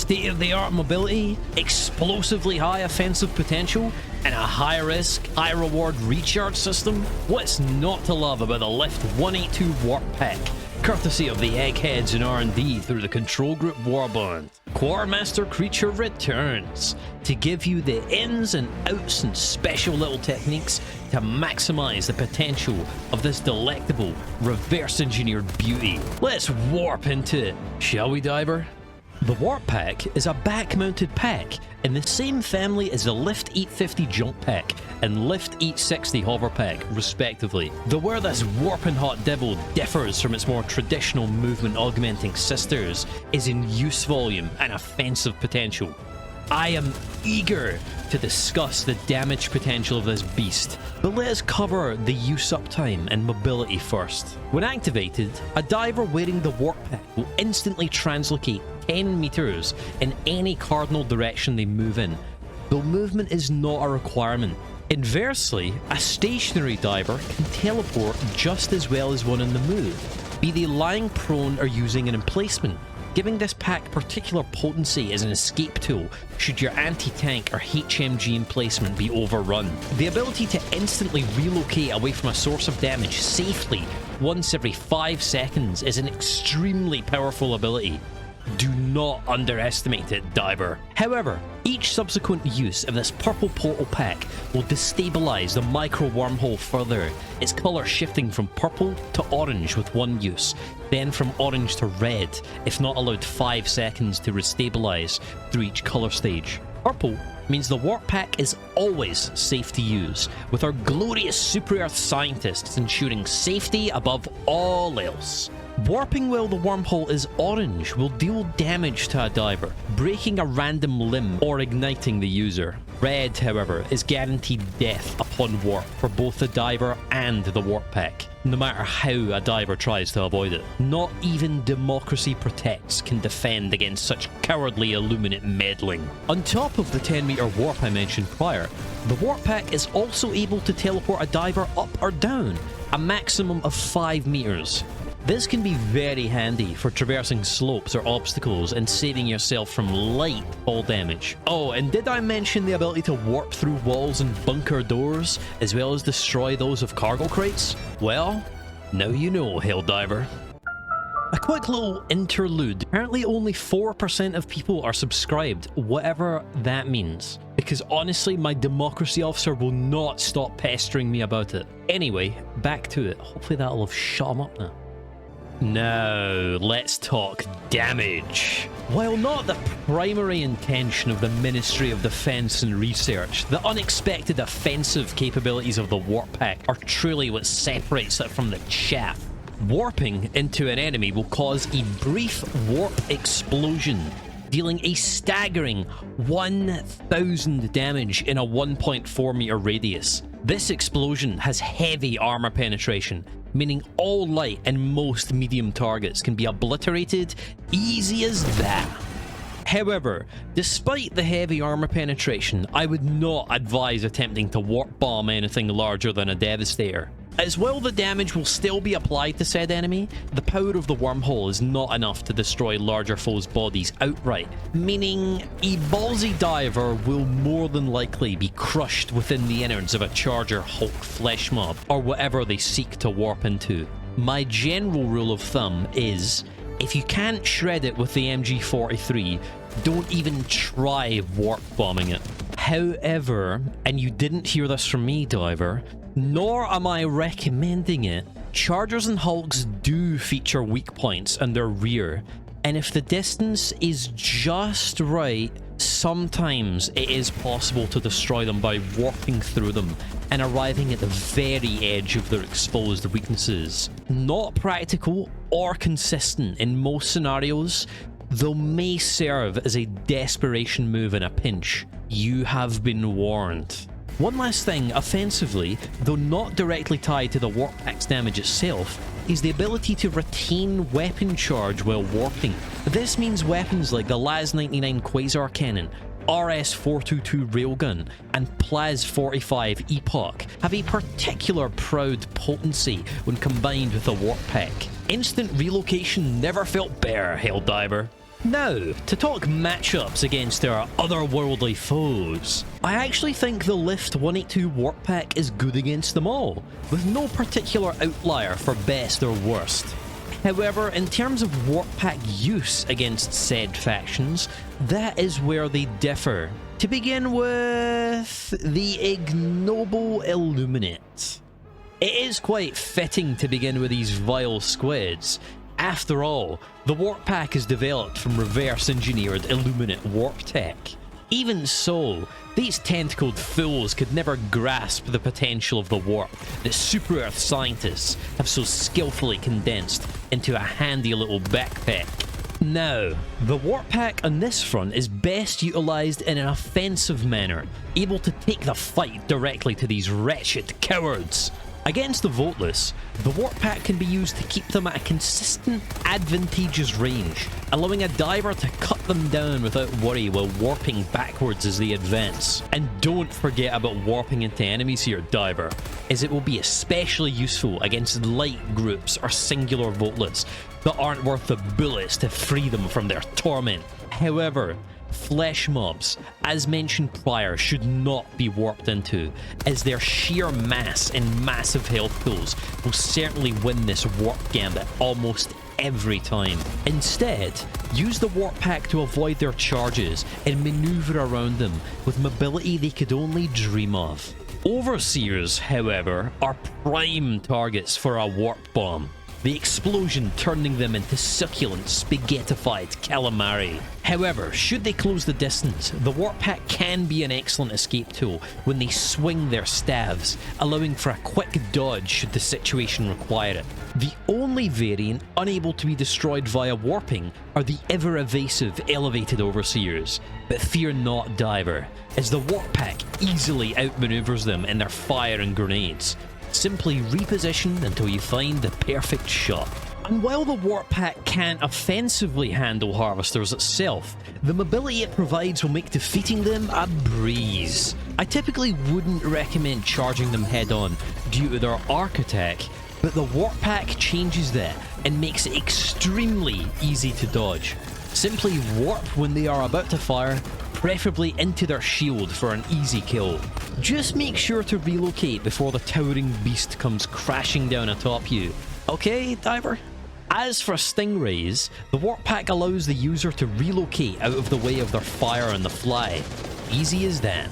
state-of-the-art mobility, explosively high offensive potential, and a high-risk, high-reward recharge system? What's not to love about the Lift 182 Warp Pack? Courtesy of the eggheads in R&D through the Control Group Warband, Quartermaster Creature returns to give you the ins and outs and special little techniques to maximize the potential of this delectable, reverse-engineered beauty. Let's warp into it, shall we, Diver? The Warp Pack is a back-mounted pack in the same family as the Lift 850 Jump Pack and Lift 860 Hover Pack, respectively. Though where this warping hot devil differs from its more traditional movement-augmenting sisters is in use volume and offensive potential. I am eager to discuss the damage potential of this beast, but let us cover the use up time and mobility first. When activated, a diver wearing the Warp Pack will instantly translocate 10 meters in any cardinal direction they move in, though movement is not a requirement. Inversely, a stationary diver can teleport just as well as one on the move, be they lying prone or using an emplacement, giving this pack particular potency as an escape tool should your anti-tank or HMG emplacement be overrun. The ability to instantly relocate away from a source of damage safely once every 5 seconds is an extremely powerful ability. Do not underestimate it, Diver. However, each subsequent use of this purple portal pack will destabilize the micro wormhole further, its colour shifting from purple to orange with one use, then from orange to red, if not allowed 5 seconds to restabilize through each colour stage. Purple means the Warp Pack is always safe to use, with our glorious Super Earth scientists ensuring safety above all else. Warping while the wormhole is orange will deal damage to a diver, breaking a random limb or igniting the user. Red, however, is guaranteed death upon warp for both the diver and the Warp Pack, no matter how a diver tries to avoid it. Not even Democracy Protects can defend against such cowardly Illuminate meddling. On top of the 10-meter warp I mentioned prior, the Warp Pack is also able to teleport a diver up or down, a maximum of 5 meters. This can be very handy for traversing slopes or obstacles and saving yourself from light fall damage. Oh, and did I mention the ability to warp through walls and bunker doors, as well as destroy those of cargo crates? Well, now you know, Helldiver. A quick little interlude. Apparently only 4% of people are subscribed, whatever that means. Because honestly, my democracy officer will not stop pestering me about it. Anyway, back to it. Hopefully that'll have shut him up now. Now, let's talk damage. While not the primary intention of the Ministry of Defense and Research, the unexpected offensive capabilities of the Warp Pack are truly what separates it from the chaff. Warping into an enemy will cause a brief warp explosion, dealing a staggering 1,000 damage in a 1.4 meter radius. This explosion has heavy armor penetration, meaning all light and most medium targets can be obliterated easy as that. However, despite the heavy armor penetration, I would not advise attempting to warp bomb anything larger than a Devastator. As while the damage will still be applied to said enemy, the power of the wormhole is not enough to destroy larger foes' bodies outright, meaning a ballsy diver will more than likely be crushed within the innards of a Charger Hulk flesh mob, or whatever they seek to warp into. My general rule of thumb is, if you can't shred it with the MG43, don't even try warp bombing it. However, and you didn't hear this from me, Diver, nor am I recommending it, Chargers and Hulks do feature weak points in their rear, and if the distance is just right, sometimes it is possible to destroy them by warping through them and arriving at the very edge of their exposed weaknesses. Not practical or consistent in most scenarios, though may serve as a desperation move in a pinch. You have been warned. One last thing, offensively, though not directly tied to the Warp Pack's damage itself, is the ability to retain weapon charge while warping. This means weapons like the LAS-99 Quasar Cannon, RS-422 Railgun, and Plaz-45 Epoch have a particular proud potency when combined with the Warp Pack. Instant relocation never felt better, Helldiver. Now, to talk matchups against our otherworldly foes, I actually think the Lift 182 Warp Pack is good against them all, with no particular outlier for best or worst. However, in terms of Warp Pack use against said factions, that is where they differ. To begin with, the ignoble Illuminate. It is quite fitting to begin with these vile squids. After all, the Warp Pack is developed from reverse-engineered Illuminate warp tech. Even so, these tentacled fools could never grasp the potential of the warp that Super-Earth scientists have so skillfully condensed into a handy little backpack. Now, the Warp Pack on this front is best utilised in an offensive manner, able to take the fight directly to these wretched cowards. Against the Voteless, the Warp Pack can be used to keep them at a consistent, advantageous range, allowing a diver to cut them down without worry while warping backwards as they advance. And don't forget about warping into enemies here, diver, as it will be especially useful against light groups or singular Voteless that aren't worth the bullets to free them from their torment. However, flesh mobs, as mentioned prior, should not be warped into, as their sheer mass and massive health pools will certainly win this warp gambit almost every time. Instead, use the Warp Pack to avoid their charges and maneuver around them with mobility they could only dream of. Overseers, however, are prime targets for a warp bomb, the explosion turning them into succulent, spaghettified calamari. However, should they close the distance, the Warp Pack can be an excellent escape tool when they swing their staves, allowing for a quick dodge should the situation require it. The only variant unable to be destroyed via warping are the ever-evasive elevated Overseers. But fear not, diver, as the Warp Pack easily outmaneuvers them in their fire and grenades. Simply reposition until you find the perfect shot. And while the Warp Pack can't offensively handle Harvesters itself, the mobility it provides will make defeating them a breeze. I typically wouldn't recommend charging them head on due to their arc attack, but the Warp Pack changes that and makes it extremely easy to dodge. Simply warp when they are about to fire, preferably into their shield for an easy kill. Just make sure to relocate before the towering beast comes crashing down atop you. Okay, diver? As for Stingrays, the Warp Pack allows the user to relocate out of the way of their fire on the fly. Easy as that.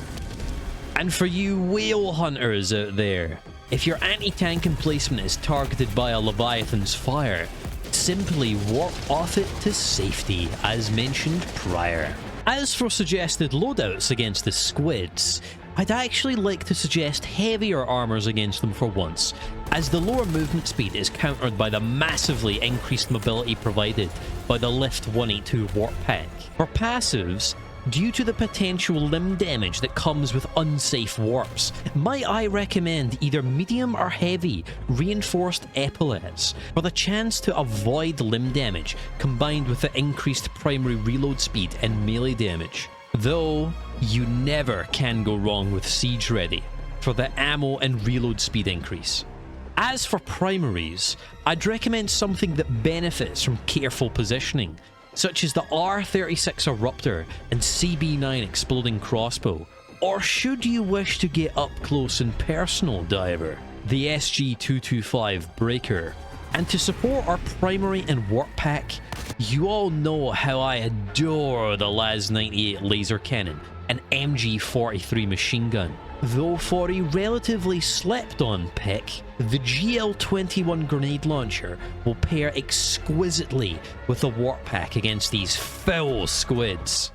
And for you whale hunters out there, if your anti-tank emplacement is targeted by a Leviathan's fire, simply warp off it to safety, as mentioned prior. As for suggested loadouts against the squids, I'd actually like to suggest heavier armors against them for once, as the lower movement speed is countered by the massively increased mobility provided by the Lift 182 Warp Pack. For passives, due to the potential limb damage that comes with unsafe warps, might I recommend either medium or heavy reinforced epaulets for the chance to avoid limb damage combined with the increased primary reload speed and melee damage. Though, you never can go wrong with Siege Ready for the ammo and reload speed increase. As for primaries, I'd recommend something that benefits from careful positioning, such as the R36 Eruptor and CB9 Exploding Crossbow. Or should you wish to get up close and personal, diver, the SG225 Breaker. And to support our primary and Warp Pack, you all know how I adore the LAZ-98 laser cannon and MG43 machine gun. Though for a relatively slept-on pick, the GL21 grenade launcher will pair exquisitely with the Warp Pack against these foul squids.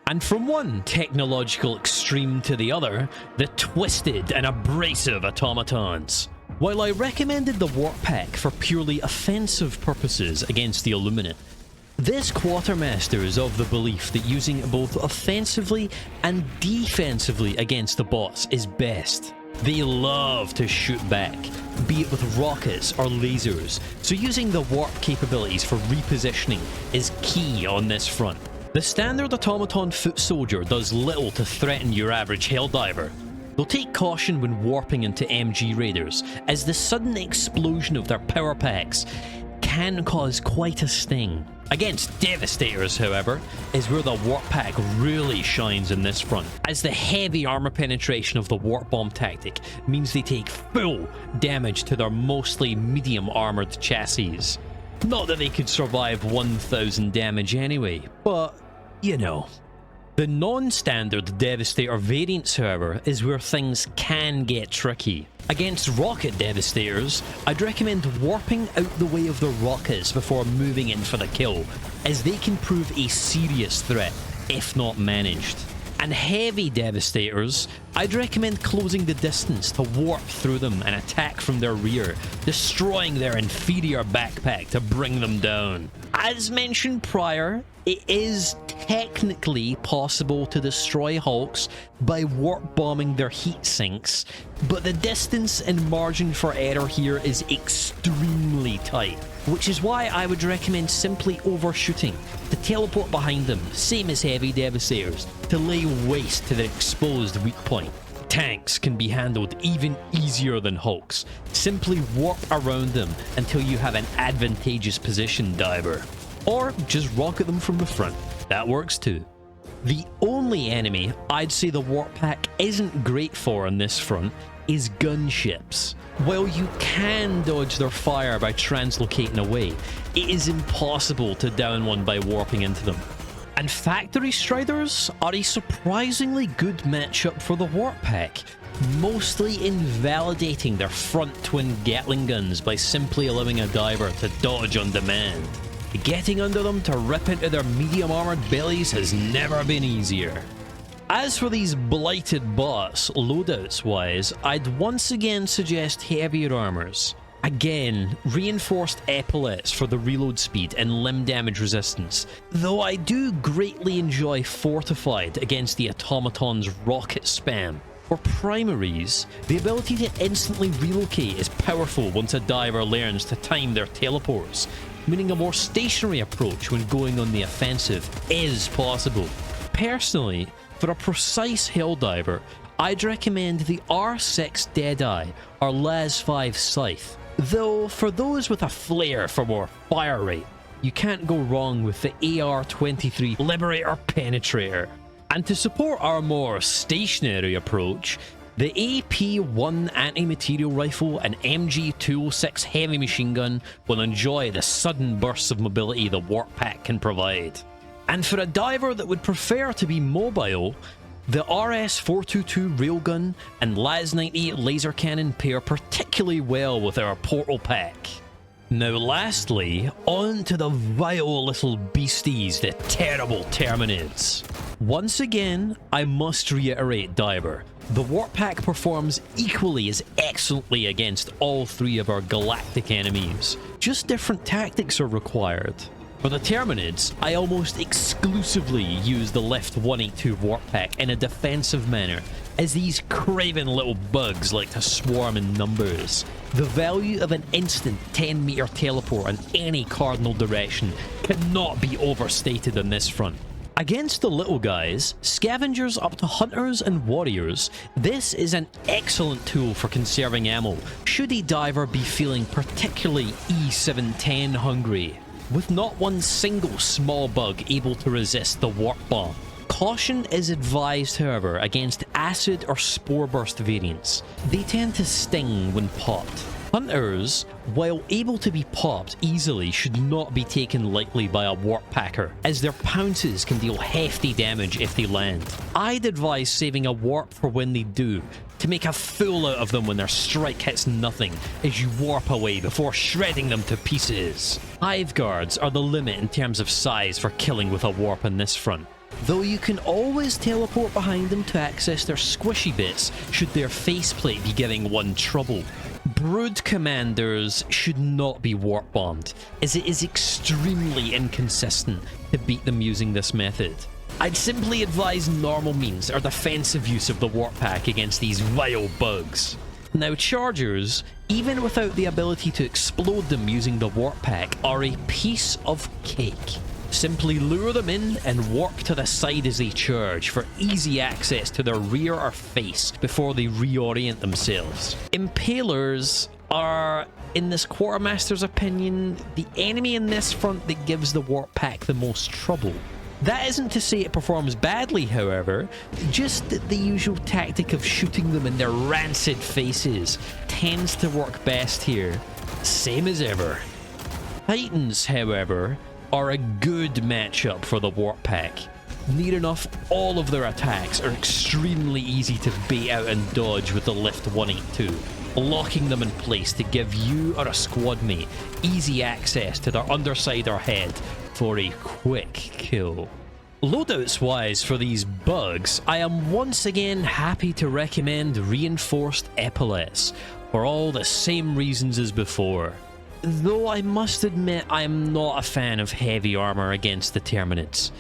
And from one technological extreme to the other, the twisted and abrasive Automatons. While I recommended the Warp Pack for purely offensive purposes against the Illuminate, this Quartermaster is of the belief that using it both offensively and defensively against the bots is best. They love to shoot back, be it with rockets or lasers, so using the warp capabilities for repositioning is key on this front. The standard automaton foot soldier does little to threaten your average helldiver. They'll take caution when warping into MG raiders, as the sudden explosion of their power packs can cause quite a sting. Against Devastators, however, is where the Warp Pack really shines in this front, as the heavy armor penetration of the Warp Bomb tactic means they take full damage to their mostly medium armored chassis. Not that they could survive 1000 damage anyway, but you know. The non-standard Devastator variants, however, is where things can get tricky. Against Rocket Devastators, I'd recommend warping out the way of the rockets before moving in for the kill, as they can prove a serious threat, if not managed. And Heavy Devastators, I'd recommend closing the distance to warp through them and attack from their rear, destroying their inferior backpack to bring them down. As mentioned prior, it is technically possible to destroy Hulks by warp bombing their heat sinks, but the distance and margin for error here is extremely tight, which is why I would recommend simply overshooting to teleport behind them, same as Heavy Devastators, to lay waste to their exposed weak point. Tanks can be handled even easier than Hulks. Simply warp around them until you have an advantageous position, Diver. Or just rocket them from the front. That works too. The only enemy I'd say the Warp Pack isn't great for on this front is gunships. While you can dodge their fire by translocating away, it is impossible to down one by warping into them. And Factory Striders are a surprisingly good matchup for the Warp Pack, mostly invalidating their front twin Gatling guns by simply allowing a diver to dodge on demand. Getting under them to rip into their medium armored bellies has never been easier. As for these blighted bots, loadouts wise, I'd once again suggest heavier armors. Again, reinforced epaulets for the reload speed and limb damage resistance, though I do greatly enjoy fortified against the Automatons' rocket spam. For primaries, the ability to instantly relocate is powerful once a diver learns to time their teleports, meaning a more stationary approach when going on the offensive is possible. Personally, for a precise Helldiver, I'd recommend the R6 Deadeye or LAS-5 Scythe, though for those with a flair for more fire rate, you can't go wrong with the AR-23 Liberator Penetrator. And to support our more stationary approach, the AP-1 anti-material rifle and MG-206 heavy machine gun will enjoy the sudden bursts of mobility the Warp Pack can provide. And for a diver that would prefer to be mobile, the RS-422 railgun and LAS-90 laser cannon pair particularly well with our Portal Pack. Now lastly, on to the vile little beasties, the terrible Terminids. Once again, I must reiterate, Diver, the Warp Pack performs equally as excellently against all three of our galactic enemies. Just different tactics are required. For the Terminids, I almost exclusively use the left 182 Warp Pack in a defensive manner, as these craven little bugs like to swarm in numbers. The value of an instant 10-meter teleport in any cardinal direction cannot be overstated on this front. Against the little guys, scavengers up to hunters and warriors, this is an excellent tool for conserving ammo, should a diver be feeling particularly E710 hungry, with not one single small bug able to resist the warp bomb. Caution is advised, however, against acid or spore burst variants. They tend to sting when popped. Hunters, while able to be popped easily, should not be taken lightly by a warp packer, as their pounces can deal hefty damage if they land. I'd advise saving a warp for when they do, to make a fool out of them when their strike hits nothing, as you warp away before shredding them to pieces. Hive guards are the limit in terms of size for killing with a warp on this front, though you can always teleport behind them to access their squishy bits should their faceplate be giving one trouble. Brood commanders should not be warp bombed, as it is extremely inconsistent to beat them using this method. I'd simply advise normal means or defensive use of the warp pack against these vile bugs. Now chargers, even without the ability to explode them using the warp pack, are a piece of cake. Simply lure them in and warp to the side as they charge for easy access to their rear or face before they reorient themselves. Impalers are, in this Quartermaster's opinion, the enemy in this front that gives the Warp Pack the most trouble. That isn't to say it performs badly, however, just that the usual tactic of shooting them in their rancid faces tends to work best here, same as ever. Titans, however, are a good matchup for the Warp Pack. Near enough all of their attacks are extremely easy to bait out and dodge with the Lift 182, locking them in place to give you or a squad mate easy access to their underside or head for a quick kill. Loadouts wise for these bugs, I am once again happy to recommend reinforced epaulets for all the same reasons as before. Though I must admit I am not a fan of heavy armor against the Terminids,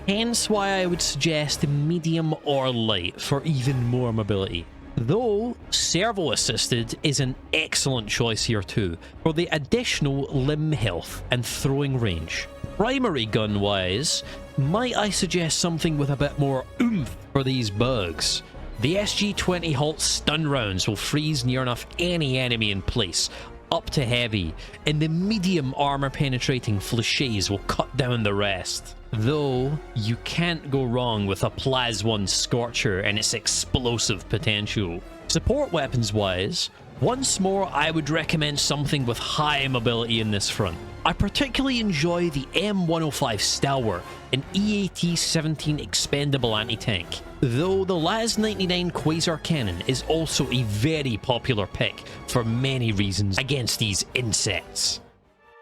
hence why I would suggest medium or light for even more mobility. Though servo assisted is an excellent choice here too, for the additional limb health and throwing range. Primary gun wise, might I suggest something with a bit more oomph for these bugs? The SG-20 Halt stun rounds will freeze near enough any enemy in place, up to heavy, and the medium armor penetrating flechettes will cut down the rest. Though, you can't go wrong with a Plas 1 Scorcher and its explosive potential. Support weapons wise, once more I would recommend something with high mobility in this front. I particularly enjoy the M105 Stalwart and EAT-17 expendable anti-tank, though the LAS-99 Quasar Cannon is also a very popular pick for many reasons against these insects.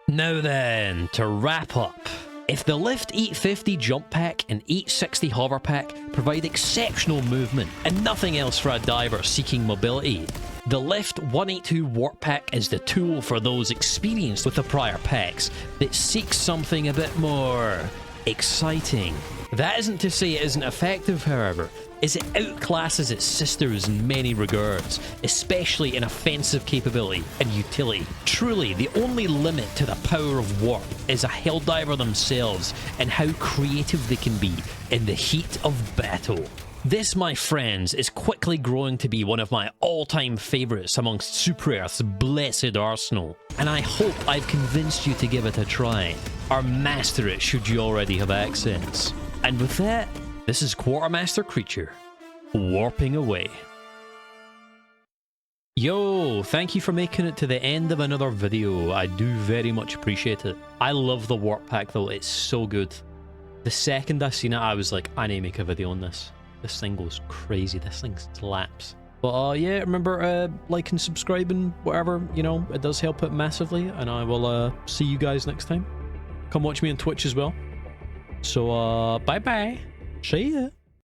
Now then, to wrap up. If the Lift 850 Jump Pack and 860 Hover Pack provide exceptional movement and nothing else for a diver seeking mobility, the Lift 182 Warp Pack is the tool for those experienced with the prior packs that seek something a bit more exciting. That isn't to say it isn't effective, however, as it outclasses its sisters in many regards, especially in offensive capability and utility. Truly, the only limit to the power of Warp is a Helldiver themselves and how creative they can be in the heat of battle. This, my friends, is quickly growing to be one of my all-time favourites amongst Super Earth's blessed arsenal, and I hope I've convinced you to give it a try, or master it should you already have accents. And with that, this is Quartermaster Creature, warping away. Yo, thank you for making it to the end of another video. I do very much appreciate it. I love the Warp Pack though, it's so good. The second I seen it, I was like, I need to make a video on this. This thing goes crazy, this thing slaps. But yeah, remember like and subscribe and whatever, you know, it does help it massively. And I will see you guys next time. Come watch me on Twitch as well. So bye bye. See ya.